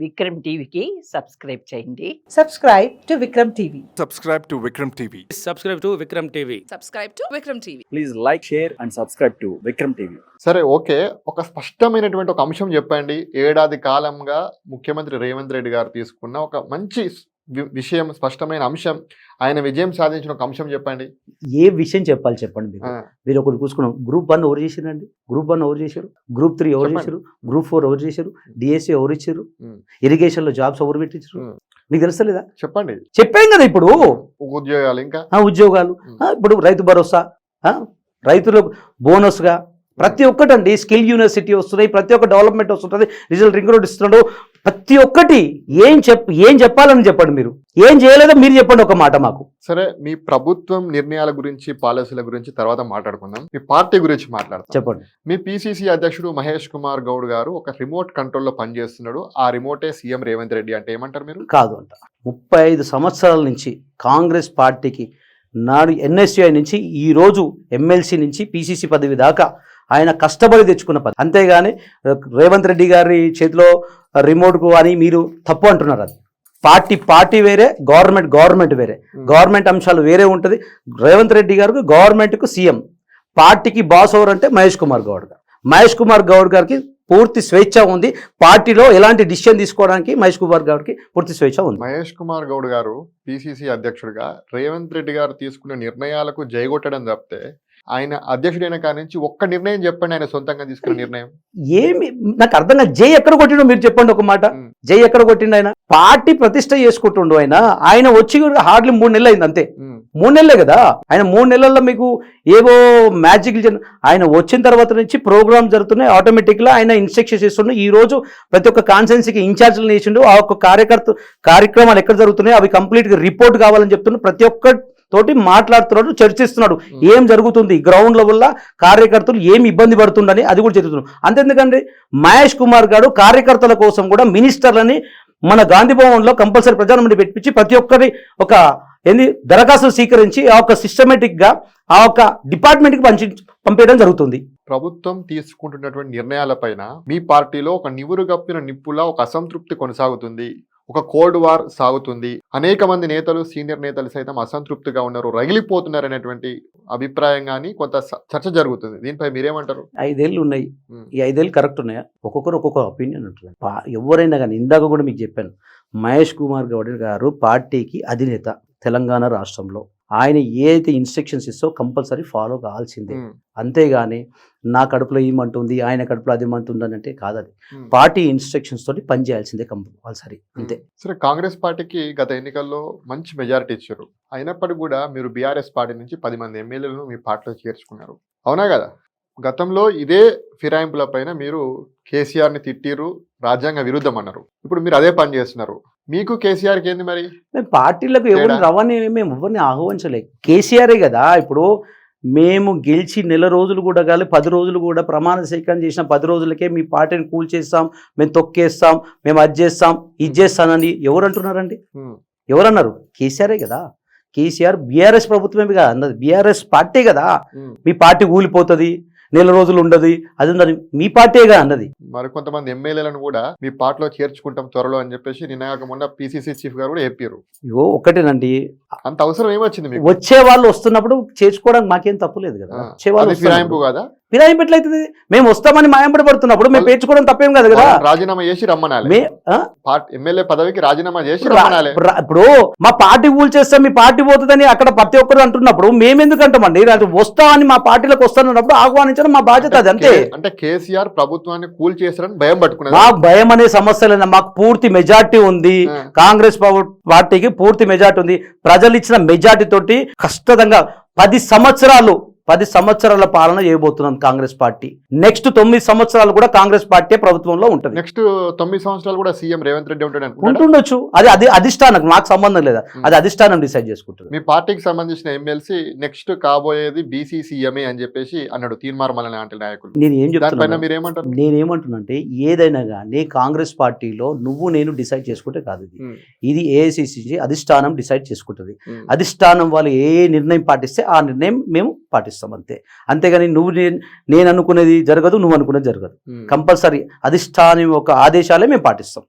విక్రమ్ టీవీకి సబ్స్క్రైబ్ చేయండి. Subscribe to Vikram TV. Subscribe to Vikram TV. Subscribe to Vikram TV. Subscribe to Vikram TV. Please like, share and subscribe to Vikram TV. సరే okay, ఒక స్పష్టమైనటువంటి ఒక అంశం చెప్పండి. ఏడాది కాలంగా ముఖ్యమంత్రి రేవంత్ రెడ్డి గారు తీసుకున్న ఒక మంచి విషయం, స్పష్టమైన అంశం, ఆయన విజయం సాధించిన ఒక అంశం చెప్పండి. ఏ విషయం చెప్పాలి చెప్పండి మీరు. మీరు ఒకటి చూసుకున్నాం, గ్రూప్ 1 ఎవరు చేసిరండి, గ్రూప్ 1 ఎవరు చేశారు, గ్రూప్ 3 ఎవరు చేశారు, గ్రూప్ 4 ఎవరు చేశారు, డిఎస్సి ఎవరు ఇచ్చారు, ఇరిగేషన్ లో జాబ్స్ ఎవరు పెట్టించారు, మీకు తెలుస్తలేదా? చెప్పండి. చెప్పాం కదా ఇప్పుడు. ఉద్యోగాలు, ఇంకా ఉద్యోగాలు, ఇప్పుడు రైతు భరోసా, రైతులకు బోనస్ గా ప్రతి ఒక్కటండి, స్కిల్ యూనివర్సిటీ వస్తున్నాయి, ప్రతి ఒక్క డెవలప్మెంట్ వస్తుంటుంది, రిజల్ట్ రింగ్ రోడ్ ఇస్తున్నాడు, ప్రతి ఒక్కటి. ఏం చెప్పాలని చెప్పండి మీరు, ఏం చేయలేదో మీరు చెప్పండి ఒక మాట మాకు. సరే, మీ ప్రభుత్వం నిర్ణయాల గురించి, పాలసీల గురించి తర్వాత మాట్లాడుకుందాం. మీ పార్టీ గురించి మాట్లాడతాం. చెప్పండి. మీ పిసిసి అధ్యక్షుడు మహేష్ కుమార్ గౌడ్ గారు ఒక రిమోట్ కంట్రోల్లో పనిచేస్తున్నాడు. ఆ రిమోటే సీఎం రేవంత్ రెడ్డి అంటే ఏమంటారు మీరు? కాదు అంట. 35 సంవత్సరాల నుంచి కాంగ్రెస్ పార్టీకి నాడు ఎన్ఎస్యుఐ నుంచి ఈ రోజు ఎమ్మెల్సీ నుంచి పిసిసి పదవి దాకా ఆయన కష్టపడి తెచ్చుకున్న పదవి. అంతేగాని రేవంత్ రెడ్డి గారి చేతిలో రిమోట్కు అని మీరు తప్పు అంటున్నారు. అది పార్టీ వేరే, గవర్నమెంట్ వేరే, గవర్నమెంట్ అంశాలు వేరే ఉంటుంది. రేవంత్ రెడ్డి గారికి గవర్నమెంట్కు సీఎం, పార్టీకి బాస్ ఎవరంటే మహేష్ కుమార్ గౌడ్ గారు. మహేష్ కుమార్ గౌడ్ గారికి పూర్తి స్వేచ్ఛ ఉంది. పార్టీలో ఎలాంటి డిసిషన్ తీసుకోవడానికి మహేష్ కుమార్ గౌడ్కి పూర్తి స్వేచ్ఛ ఉంది. మహేష్ కుమార్ గౌడ్ గారు పిసిసి అధ్యక్షుడిగా రేవంత్ రెడ్డి గారు తీసుకునే నిర్ణయాలకు జైగొట్టడం తప్పితే, ఆయన అధ్యక్షుడైన కాడి నుంచి ఒక్క నిర్ణయం చెప్పండి, ఆయన సొంతంగా తీసుకున్న నిర్ణయం. ఏమి నాకు అర్థం కాదు. జై ఎక్కడ కొట్టిండో మీరు చెప్పండి ఒక మాట. జై ఎక్కడ కొట్టిండు? ఆయన పార్టీ ప్రతిష్ట చేసుకుంటుండు. ఆయన వచ్చి హార్డ్లీ 3 నెలలు అయింది, అంతే. 3 నెలలే కదా. ఆయన 3 నెలల్లో మీకు ఏవో మ్యాజిక్, ఆయన వచ్చిన తర్వాత నుంచి ప్రోగ్రామ్ జరుగుతున్నాయి, ఆటోమేటిక్గా ఆయన ఇన్స్ట్రక్షన్స్ ఇస్తుండే. ఈ రోజు ప్రతి ఒక్క కాన్స్టిట్యున్సీకి ఇన్ఛార్జ్లు వేసిండు. ఆ ఒక్క కార్యక్రమాలు ఎక్కడ జరుగుతున్నాయి అవి కంప్లీట్గా రిపోర్ట్ కావాలని చెప్తున్నాడు. ప్రతి ఒక్క తోటి మాట్లాడుతున్నాడు, చర్చిస్తున్నాడు. ఏం జరుగుతుంది గ్రౌండ్ లెవెల్లో, కార్యకర్తలు ఏమి ఇబ్బంది పడుతుందని అది కూడా చెప్తున్నాడు. అంతెందుకండి, మహేష్ కుమార్ గారు కార్యకర్తల కోసం కూడా మినిస్టర్లని మన గాంధీ భవన్లో కంపల్సరీ ప్రధానమంత్రి పెట్టించి ప్రతి ఒక్కరి ఒక దరఖాస్తులు స్వీకరించి ఆ ఒక సిస్టమేటిక్గా ఆ ఒక డిపార్ట్మెంట్కి పంపించడం జరుగుతుంది. ప్రభుత్వం తీసుకుంటున్నటువంటి నిర్ణయాలపైన మీ పార్టీలో ఒక నివురుగప్పిన నిప్పులా ఒక అసంతృప్తి కొనసాగుతుంది, ఒక కోల్డ్ వార్ సాగుతుంది. అనేక మంది నేతలు, సీనియర్ నేతలు సైతం అసంతృప్తిగా ఉన్నారు, రగిలిపోతున్నారు అనేటువంటి అభిప్రాయం కానీ కొంత చర్చ జరుగుతుంది. దీనిపై మీరేమంటారు? 5 ఏళ్ళు ఉన్నాయి. ఈ 5 ఏళ్ళు కరెక్ట్ ఉన్నాయా? ఒక్కొక్కరు ఒక్కొక్క ఒపీనియన్ ఉంటుంది. ఎవరైనా కానీ, ఇందాక కూడా మీకు చెప్పాను, మహేష్ కుమార్ గౌడ్ గారు పార్టీకి అధినేత తెలంగాణ రాష్ట్రంలో. ఆయన ఏ అయితే ఇన్స్ట్రక్షన్స్ ఇస్తో కంపల్సరీ ఫాలో కావాల్సిందే. అంతేగాని నా కడుపులో ఏమంటుంది, ఆయన కడుపులో అది ఏమంటుంది అని అంటే కాదు. అది పార్టీ ఇన్స్ట్రక్షన్స్ తోటి పనిచేయాల్సిందే కంపల్సరీ, అంతే. సరే, కాంగ్రెస్ పార్టీకి గత ఎన్నికల్లో మంచి మెజారిటీ ఇచ్చారు. అయినప్పటికీ కూడా మీరు బీఆర్ఎస్ పార్టీ నుంచి 10 మంది ఎమ్మెల్యేలను మీ పార్టీలో చేర్చుకున్నారు, అవునా కదా? గతంలో ఇదే ఫిరాయింపుల పైన మీరు కేసీఆర్ని తిట్టిరు, రాజ్యాంగ విరుద్ధం అన్నారు. ఇప్పుడు మీరు అదే పని చేస్తున్నారు. మీకు కేసీఆర్కి ఏంది మరి? మేము పార్టీలకు ఎవరిని రవాణా, మేము ఎవరిని ఆహ్వానించలే. కేసీఆరే కదా. ఇప్పుడు మేము గెలిచి 1 నెల రోజులు కూడా కాదు, 10 రోజులు కూడా ప్రమాణ స్వీకారం చేసిన 10 రోజులకే మీ పార్టీని కూల్ చేస్తాం, మేము తొక్కేస్తాం, మేము అది చేస్తాం, ఇది చేస్తానని ఎవరు అంటున్నారండి? ఎవరన్నారు? కేసీఆరే కదా. కేసీఆర్ బీఆర్ఎస్ ప్రభుత్వమే కదా అన్నది, బీఆర్ఎస్ పార్టీ కదా. మీ పార్టీ కూలిపోతుంది, 1 నెల రోజులు ఉండదు, అది ఉన్నది మీ పార్టీగా అన్నది. మరి కొంతమంది ఎమ్మెల్యేలను కూడా మీ పార్టీలో చేర్చుకుంటాం త్వరలో అని చెప్పేసి నిన్న మొన్న పిసిసి చీఫ్ గారు కూడా చెప్పారు. ఇవో ఒకటేనండి, అంత అవసరం ఏమొచ్చింది మీకు? వచ్చే వాళ్ళు వస్తున్నప్పుడు చేర్చుకోవడానికి మాకేం తప్పులేదు కదా. వచ్చే వాళ్ళు ఫిరాయింపు కదా. ఫిరాయింపు ఎట్లయితుంది? మేము వస్తామని మాయంపడి పడుతున్నప్పుడు మేము పేర్చుకోవడం తప్పేం కాదు కదా. రాజీనామా చేసి రమ్మనాలి, ఎమ్మెల్యే పదవికి రాజీనామా చేసి రమ్మనాలి. ఇప్పుడు మా పార్టీ కూల్ చేస్తాం, మీ పార్టీ పోతుందని అక్కడ ప్రతి ఒక్కరు అంటున్నప్పుడు మేమెందుకు అంటామండి? వస్తామని మా పార్టీలోకి వస్తానన్నప్పుడు ఆహ్వానించడం మా బాధ్యత, అది అంతే. అంటే కేసీఆర్ ప్రభుత్వాన్ని కూల్ చేస్తారని భయం పట్టుకున్నారు. మాకు భయం అనే సమస్య లేదు, మాకు పూర్తి మెజార్టీ ఉంది. కాంగ్రెస్ పార్టీకి పూర్తి మెజార్టీ ఉంది. ప్రజలు ఇచ్చిన మెజార్టీ తోటి కష్టంగా 10 సంవత్సరాల పాలన చేయబోతున్నాం కాంగ్రెస్ పార్టీ. నెక్స్ట్ 9 సంవత్సరాలు కూడా కాంగ్రెస్ పార్టీ ప్రభుత్వంలో ఉంటుంది. నెక్స్ట్ 9 సంవత్సరాలు కూడా సీఎం రేవంత్ రెడ్డి ఉంటుండొచ్చు. అది అధిష్టానం, నాకు సంబంధం లేదా, అది అధిష్టానం డిసైడ్ చేసుకుంటుంది. మీ పార్టీకి సంబంధించిన ఎమ్మెల్సీ నెక్స్ట్ కాబోయేది బీసీ సీఎంఏ అని చెప్పేసి అన్నాడు తీర్మార్మల లాంటి నాయకులు. నేనేమంటున్నా, ఏదైనా కానీ కాంగ్రెస్ పార్టీలో నువ్వు నేను డిసైడ్ చేసుకుంటే కాదు, ఇది ఏఐసిసి అధిష్టానం డిసైడ్ చేసుకుంటుంది. అధిష్టానం వాళ్ళు ఏ నిర్ణయం పాటిస్తే ఆ నిర్ణయం మేము పాటిస్తాం, అంతే. అంతేగాని నేను అనుకునేది జరగదు, నువ్వు అనుకునేది జరగదు. కంపల్సరీ అధిష్టానం యొక్క ఆదేశాలే మేము పాటిస్తాం.